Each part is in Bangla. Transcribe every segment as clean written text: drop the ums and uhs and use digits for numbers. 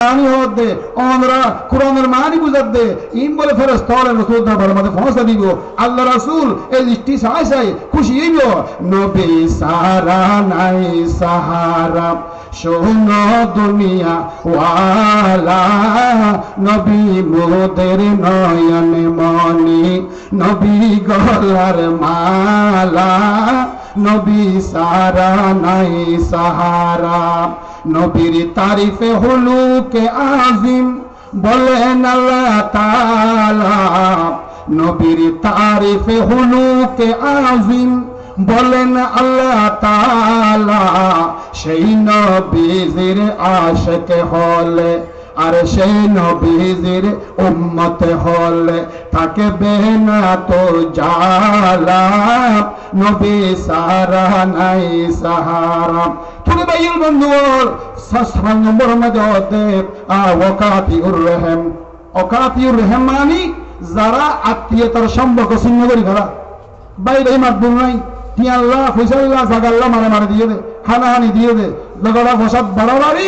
মানি হতে আমরা কোরআনের মানি বুঝাতে ইম বলে ফেরেশতা হলে রাসূল দরবারে মধ্যে পৌঁছে দিব আল্লাহ রাসূল এই লিস্টি চাই খুশি হইব নবী সারা নাই সাহারা শোনো দুনিয়া ওয়ালা নবী মোদের নয়ন মনি নবী গলার মালা নবী সারা নাই সাহারা নবীর তারিফে হুলুকে আজিম বলেন আল্লাহ তাআলা নবীর তারিফে হুলুকে আজিম বলেন আল্লাহ তাআলা সেই নবীর আশিক হলে আর সেই নবীর উম্মত হলে থাকবে না তো জালা নবী সারা নাই সাহারা তুমি ভাইয়ের বন্ধু 6 নম্বর মধ্যে ওয়াকাতিউর রহিম ওয়াকাতিউর রহিম মানে যারা আত্মীয়তার সম্পর্ক ছিন্ন করে ফেলা ভাই ভাই মাতবুল নাই টি আল্লাহ ফয়সাল্লাহ জাগাল্লাহ মারে দিয়ে দে হানাহানি দিয়ে দে লগড়া ফসাদ বাড়াবাড়ি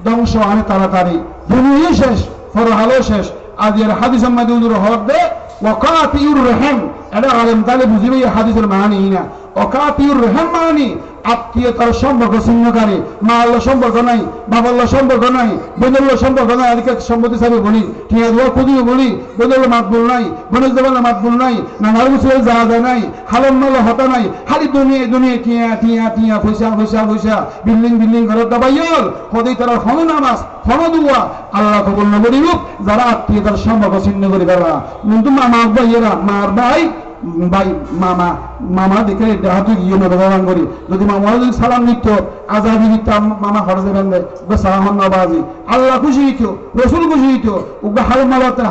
ধ্বংস আনে তাড়াতাড়ি দুনিয়া শেষ ফরহালো শেষ আজ এর হাদিস মধ্যে উজুর হক দে ওয়াকাতিউর রহিম এটা আলেম তালে বুঝিবে এই হাদিসের মানি না ওয়াকাতিউর রহিম মানে আত্মীয়তার সম্পর্ক ছিন্নকারী মা আল্লাহ সম্পর্ক নাই বাবা আল্লাহ সম্পর্ক নাই বোনের সম্পর্ক নাই আজকে সম্পত্তি সাহেব বলি ঠিক আছে খুদিও বলি বোনের মাতবুল নাই বোনের দেবাল মাতবুল নাই না নারুসের জাহাজা নাই হালম মাল হতা নাই খালি দুনিয়া টিয়া টিয়া টিয়া পয়সা বিল্ডিং ঘরের দাবাইল হদেই তারা হন নামাজ হন দুয়া আল্লাহ কবুল না করিব যারা আত্মীয়তার সম্পর্ক ছিন্ন করে ফেলা কিন্তু মামা ভাইয়েরা মার ভাই মামা দেখে দেহাতে গিয়ে নবগান করি যদি মামা যদি সালাম নিত আজাদি দিতাম মামা খরচে বেঁধে সালাম নবাজি আল্লাহ খুশি হইতো রসুল খুশি হইতো ওকে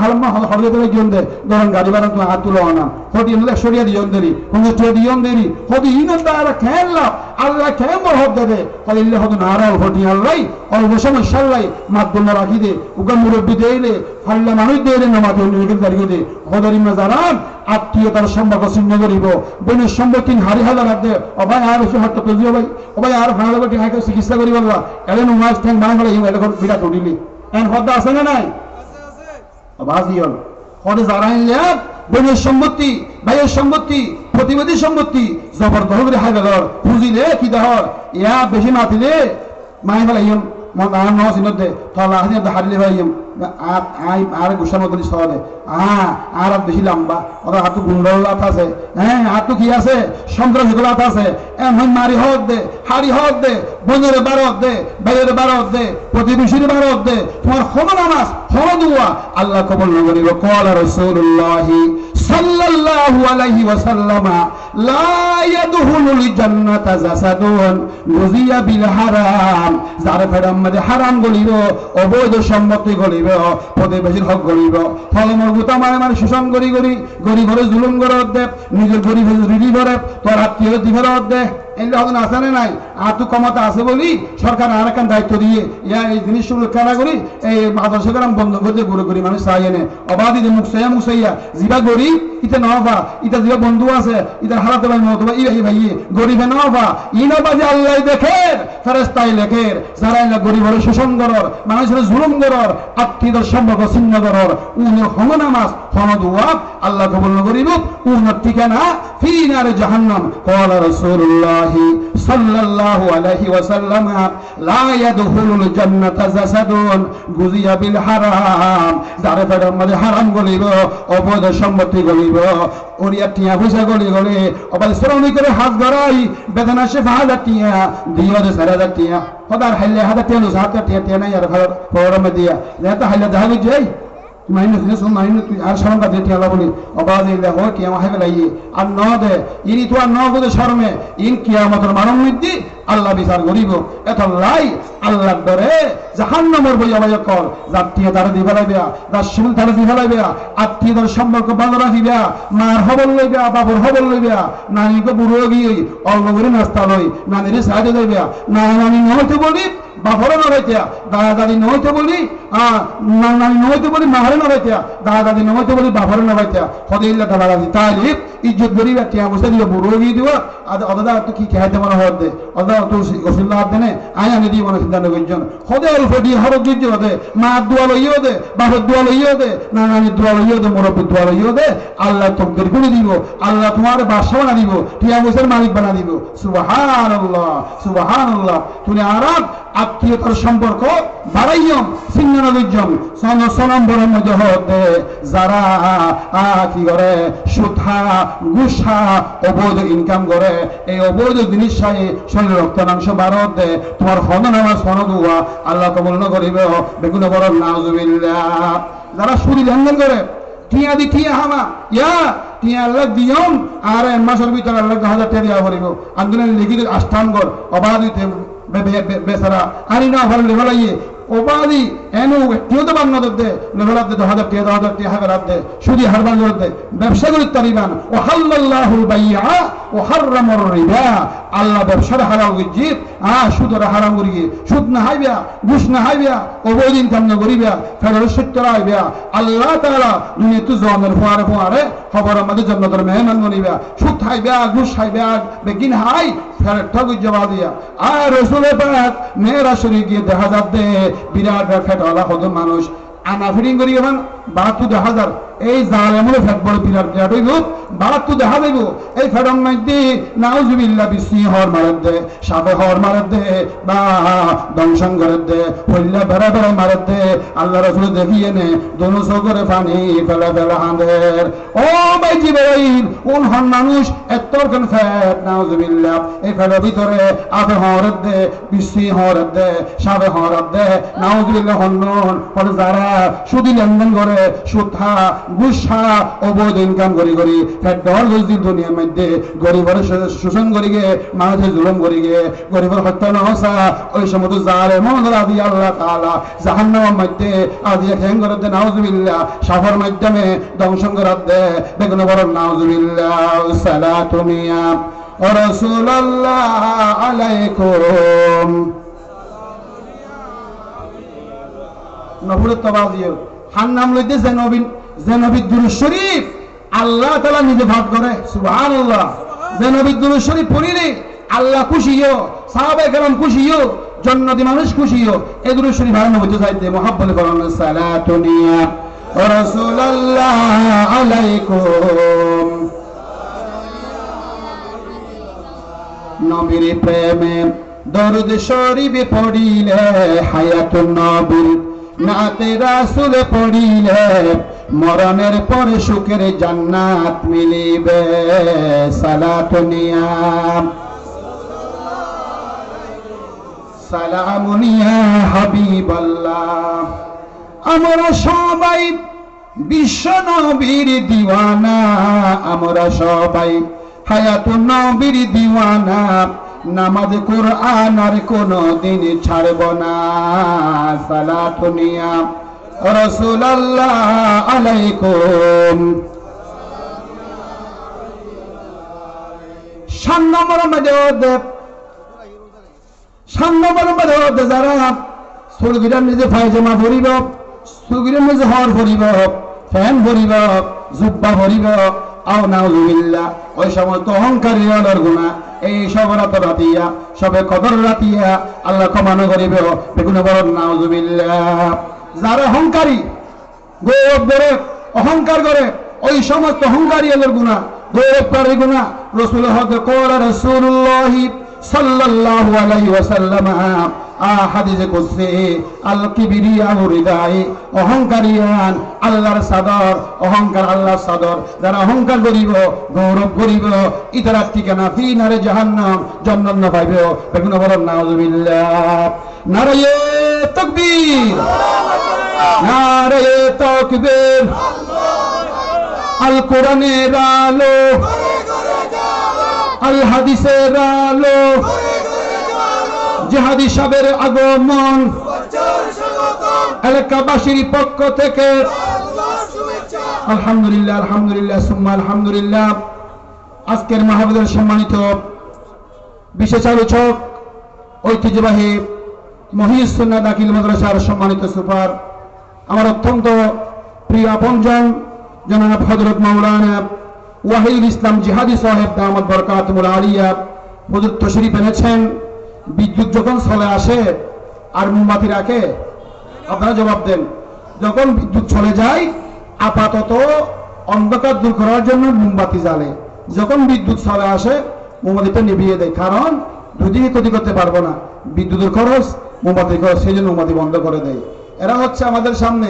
হালমা হরজে গিয়ে দে ধরেন গাড়ি বাড়া তুমি হাত তুলো না হদি 100 দিয়ন দেরি 50 দিয়ন দেরি হদি ইনন্দা আর খেললাম আল্লাহ খেয়ে মহব দেবে হদিল্লে হদ নারা হটি আল্লাহ অল্প সমস্যা আল্লাহ মাধ্যম রাখি দে ওকে মুরব্বী দেইলে ফাল্লা মানুষ দেইলে না মাধ্যম দাঁড়িয়ে দে হদারিমা জানান আত্মীয়তার সম্পর্ক ছিন্ন করিব বোনের সম্পর্কিন হারি হালা রাখবে অবাই আর এসে হট্ট তুলছি অবাই আর ভাঙা লাগবে টিহাকে চিকিৎসা করি বলবা এলেন উমাস ঠ্যাং ভাঙা গেলে এটা বিরাট উঠিলি এন হদ্দা আছে না নাই বাজিয়ল হদে যারা আনলে বোনের সম্পত্তি ভাইয়ের সম্পত্তি প্রতিবাদী সম্পত্তি জবরদস্ত করে হাই বেগর বুঝিলে কি দহর ইয়া বেশি মাতিলে মাই ফেলাই মন নসিনত দে তলা হাতে হারিলে ভাই আর গুসার মতো সহলে আর বেশি লম্বা ওরা হাতু গুন্ডলাত আছে হ্যাঁ হাতু কি আছে সন্ত্রাসীগুলাত আছে এমন মারি হক দে হারি হক দে বোনের বারত দে ভাইয়ের বারত দে প্রতিবেশীর বারত দে তোমার হলো নামাজ হলো দুয়া আল্লাহ কবুল না করিব ক্বালা রাসূলুল্লাহ সাল্লাল্লাহু আলাইহি ওয়াসাল্লাম লা ইয়াদখুলুল জান্নাতা জাসাদুন গুযিয়া বিল হারাম যার ফেরাম মধ্যে হারাম গলিব অবৈধ সম্পত্তি গলিব প্রতিবেশীর হক গলিব ফলমর গুতা মানে শোষণ করি গরিব ঘরে জুলুম করে দে নিজের গরিব রিডি করে তোর আত্মীয় দিঘর দে এগুলো হয়তো আসানে নাই আর তো ক্ষমতা আছে বলি সরকার আর একটা দায়িত্ব দিয়ে এই জিনিসগুলো খেলা করি এই আদর্শ গ্রাম বন্ধ করতে গুরু করি মানুষ চাই এনে অবাধি মুসাইয়া জিবা গরিব ইতে নবা ইটা জিবা বন্ধু আছে ইটার হারাতে ভাই নতুবা ভাই গরিবে নবা ই নবা যে আল্লাহ দেখের ফেরেশতাই লেখের যারা এলা গরিব হলে শোষণ করর মানুষের জুলুম করর আত্মীয়দের সম্পর্ক ছিন্ন করর উনের হম নামাজ হম দুয়া আল্লাহ কবুল করিব উনের ঠিকানা ফি নারে জাহান্নাম ক্বালা রাসূলুল্লাহ সাল্লাল্লাহু আলাইহি ওয়াসাল্লাম লা ইয়াদখুলুল জান্নাতা জাসাদুন গুযিয়া বিল হারাম যারা ফেরাম মধ্যে হারাম গলিব অবৈধ সম্পত্তি গলিব ওরিয়া টিয়া পয়সা গলি অবাই শ্রমিক করে হাত গড়াই বেদনা সে 5000 টিয়া দিও দে 4000 টিয়া খোদার হাইলে হাতে টিয়া হাতে টিয়া নাই আর ফরম দিয়া যেটা হাইলে যাবি যাই মাইনে দিস মাইনে তুই আর শরম বাদে টিয়া বলি অবাদে লে হয় কি আমার হাইলে আইয়ে আর ন দে ইনি তো আর ন গদে শরমে ইন কিয়ামতের মানব মিদ্দি আল্লাহ বিচার করিব এত লাই আল্লাহর ডরে জাহান্নামের বই অবায় কর জাতীয় তারা দি ফেলাইবা রাসূল তারা দি ফেলাইবা আত্মীয়দের সম্পর্ক ভালো রাখিবা মার হবল লইবা বাবুর হবল লইবা নানিকে বুড়ো গিয়ে অল্প করে নাস্তা লই নানির সাহায্য দেবা নানি নহইতে বলি বাপরে নড়াইতা দাদা দাদি নহইতে বলি নানি নহইতে বলি মাহারে নড়াইতা দাদা দাদি নহইতে বলি বাপরে নড়াইতা হদিল্লা দাদা দাদি তাইলে ইজ্জত করিবা টিয়া বসে দিবা বুড়ো গিয়ে দিবা আর অদাদা তো কি খাইতে মনে হতে অদা তো ওসিল্লাহ দেনে আয়া নিদি মনে চিন্তা নগরজন হদে অল্প দিয়ে হরক দিতে হদে মা দোয়া লইও দে বাবার দোয়া লইও দে নানানি দোয়া লইও দে মুরব্বী দোয়া লইও দে আল্লাহ তকদির করে দিব আল্লাহ তোমার বাদশা বানা দিব টিয়া বছর মালিক বানা দিব সুবহানাল্লাহ সুবহানাল্লাহ তুমি আরাম আত্মীয়তার সম্পর্ক বাড়াইয়ম সিংহনগরজন নম্বরের মধ্যে হতে যারা কি করে সুথা গুসা অবৈধ ইনকাম করে এই অবৈধ জিনিস চাই শরীর রক্তাংশ বাড়ত দে তোমার হননামা সনদুয়া আল্লাহ কবুল ন করিবে বেগুন বড় নাউজুবিল্লাহ যারা সুদি লেনদেন করে টিয়া দি টিয়া হামা ইয়া টিয়া আল্লাহ দিয়ম আর মাসের ভিতরে আল্লাহ 1000 টাকা দিয়া করিব আন্দোলন লিখিত আষ্টাঙ্গর অবাধিতে বেচারা আনি না ভালো লেভেলাইয়ে ওবাদি এনো কেউ তো বাংলা দে লেভেলাত দে 1000 টাকা হাজার দে সুদি হারবান দে ব্যবসা করি তারিবান ও হাল্লাল্লাহুল বাইআ ও হারামার রিবা আল্লাহ ব্যবসার হালাল গজিব সুদের হারাম করিয়ে সুদ না হাইবা ঘুষ না হাইবা অবৈধ ইনকাম না করিবা ফেরার সত্যরা হাইবা আল্লাহ তাআলা দুনিয়া তো জনের ফুয়ারে খবর আমাদের জান্নাতের মেহমান বনিবা সুদ হাইবা ঘুষ হাইবা বেগিন হাই ফেরার ঠাকুর জবাব দিয়া আর রাসূল পাক মেরা শরীফ গিয়ে দেখা যাবে বিরাট ফেটওয়ালা কত মানুষ আনা ফিরিং করি এখন ৭২,০০০ এই জালেমুল ফেট বড় বিরাট বিরাট হইব ৭২,০০০ এই ফেরম মধ্যে নাউজুবিল্লাহ বিসমি হর মারত দে সাবে হর মারত দে বা দংশন করত দে হইলা বেড়া বেড়া মারত দে আল্লাহ রাসূল দেখিয়ে নে দোনো চোখরে পানি ফেলা ফেলা হাঁদের ও ভাই জিবরাইল কোন হন মানুষ এত্তর কোন ফেট নাউজুবিল্লাহ এই ফেলের ভিতরে আবে হরত দে বিসমি হরত দে সাবে হরত দে নাউজুবিল্লাহ হন্নন পরে যারা সুদি লেনদেন করে সুথা গুসা অবৈধ ইনকাম করি করি ফেডল গজি দুনিয়ার মধ্যে গরিবের শোষণ করি গে মানুষের জুলুম করি গে গরিবের হত্যা নহসা ওই সমস্ত জালেমন রাদি আল্লাহ তাআলা জাহান্নামের মধ্যে আদি খেং করে দে নাউজুবিল্লাহ সাফার মাধ্যমে দংশন করে দে বেগুন বড় নাউজুবিল্লাহ সালাতু মিয়া ও রাসূলুল্লাহ আলাইকুম নবুল তাবাজিও হান নাম লইতে জেনবী দুরূদ শরীফ আল্লাহ তাআলা নিজে ভাগ করে সুবহানাল্লাহ জেনবী দুরূদ শরীফ পড়িলে আল্লাহ খুশিও সাহাবায়ে কেরাম খুশিও জান্নাতি মানুষ খুশিও এই দুরূদ শরীফ আর নবী চাইতে মুহাব্বত করেন সালাতু নিয়া ও রাসূলুল্লাহ আলাইকুম নবীর প্রেমে দরুদ শরীফ পড়িলে হায়াতুন নবীর নাতে রাসূল পড়িলে মরণের পরে সুখের জান্নাত মিলিবে সালাতু নিয়া সালামুন ইয়া হাবিবাল্লাহ আমরা সবাই বিশ্ব নবীর দিওয়ানা আমরা সবাই হায়াতুন নবীর দিওয়ানা নামাজ কুরআন আর কোনো দিন ছাড়ব না সালাতু নিয়া রাসূলুল্লাহ আলাইকুম সান্নবর মধ্যে যারা সুলগিরাম নিজে ফায়জামা ভরিব সুলগিরাম নিজে হর ভরিব ফ্যান ভরিব জুব্বা ভরিব আও নাউজুবিল্লাহ ওই সমস্ত অহংকারী হলার গুণা এই সব রাত রাতিয়া সবে কদর রাতিয়া আল্লাহ ক্ষমা করিবে বেগুন বড় নাউজুবিল্লাহ যারা অহংকারী গৌরব করে অহংকার করে ওই সমস্ত অহংকারী হলার গুণা গৌরবকারী গুণা রাসূল হযরত কোলা রাসূলুল্লাহ সাল্লাল্লাহু আলাইহি ওয়াসাল্লাম হাদিসে কুদসি আল কিবরিয়া রিদাই অহংকারিয়ান আল্লাহর সাদর অহংকার আল্লাহর সাদর যারা অহংকার করিব গৌরব করিব ইতারা ঠিকানা ফি নারে জাহান্নাম জান্নাত না পাইবে বেগুন বড় নাউজুবিল্লাহ নারায়ে তাকবীর নারায়ে তাকবীর আল কোরআনের আলো আল হাদিসের আলো জিহাদি সাহেবের আগমন এলাকাবাসীর পক্ষ থেকে আলহামদুলিল্লাহ আলহামদুলিল্লাহ সুম্মা আলহামদুলিল্লাহ আজকের মাহফিলের সম্মানিত বিশেষ আলোচক ঐতিহ্যবাহী মহিউস সুন্নাহ দাখিল মাদ্রাসার সম্মানিত সুপার আমার অত্যন্ত প্রিয় আপনজন জনাব হযরত মাওলানা ওয়াহিদুল ইসলাম জিহাদি সাহেব দামাত বরকাতুল আলিয়া হুজুর তশরিফ এনেছেন বিদ্যুৎ যখন চলে আসে আর মোমবাতি রাখে? আপনারা জবাব দেন। যখন বিদ্যুৎ চলে যায় আপাতত অন্ধকার দূর করার জন্য মোমবাতি জ্বালে, যখন বিদ্যুৎ চলে আসে মোমবাতিটা নিভিয়ে দেয়, কারণ দুদিকে ক্ষতি করতে পারবো না, বিদ্যুতের খরচ, মোমবাতির খরচ, সেই জন্য মোমবাতি বন্ধ করে দেয়। এরা হচ্ছে আমাদের সামনে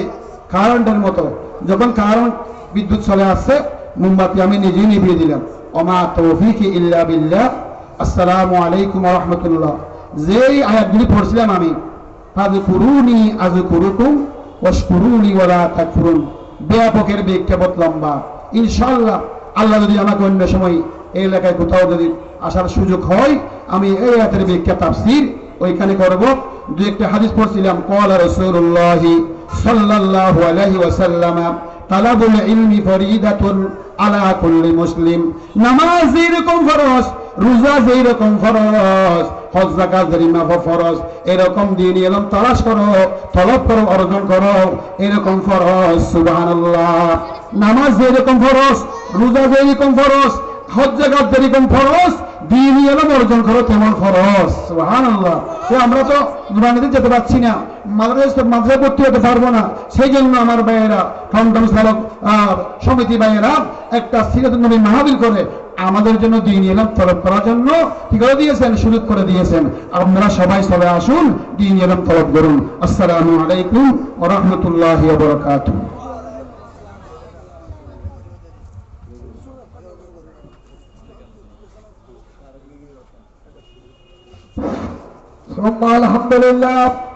কারেন্টের মতো, যখন কারেন্ট বিদ্যুৎ চলে আসছে মোমবাতি আমি নিজেই নিভিয়ে দিলাম। ওমা তৌফিকি ইল্লা বিল্লাহ। আসসালামু আলাইকুম ওয়া রাহমাতুল্লাহ। যেই আয়াতগুলি পড়ছিলাম আমি, ফাযকুরুনি আযকুরুকুম ওয়াশকুরুনি ওয়া লা তাকফুরুন, ব্যাপকের ব্যাখ্যা বহুত লম্বা। ইনশাআল্লাহ আল্লাহ যদি আমাকে অন্য সময় এই এলাকায় কোথাও যদি আসার সুযোগ হয়, আমি এই আয়াতের ব্যাখ্যা তাফসীর ওইখানে করব। দুই একটা হাদিস পড়ছিলাম, ক্বালা রাসূলুল্লাহ সাল্লাল্লাহু আলাইহি ওয়াসাল্লাম তালাবুল ইলমি ফরিদাতুন আলা কুল্লি মুসলিম। নামাজ যেরকম ফরজ, রোজা যেরকম ফরজ, হজ যাকাত যেরকম ফরজ, এরকম দিন ইলম তালাশ করো, তলব করো, অর্জন করো, এরকম ফরজ। সুবহানাল্লাহ। নামাজ যেরকম ফরজ, রোজা যেরকম ফরজ, হজ যাকাত যেরকম ফরজ, দিন ইলম অর্জন করো তেমন ফরজ। সুবহানাল্লাহ। আমরা তো দুনিয়াতে যেতে পারছি না, মাদ্রাসায় ভর্তি হতে পারবো না, সেই জন্য আমার ভাইয়েরা, টমটম চালক সমিতি ভাইয়েরা একটা সিরাতুন নবী মাহফিল করে আমাদের জন্য দিন ইলম তলব করার জন্য কি করে দিয়েছেন, সুযোগ করে দিয়েছেন। আপনারা সবাই চলে আসুন, দিন ইলম তলব করুন। আসসালামু আলাইকুম ওয়া রাহমাতুল্লাহি ওয়া বারাকাতুহু। আলহামদুলিল্লাহ।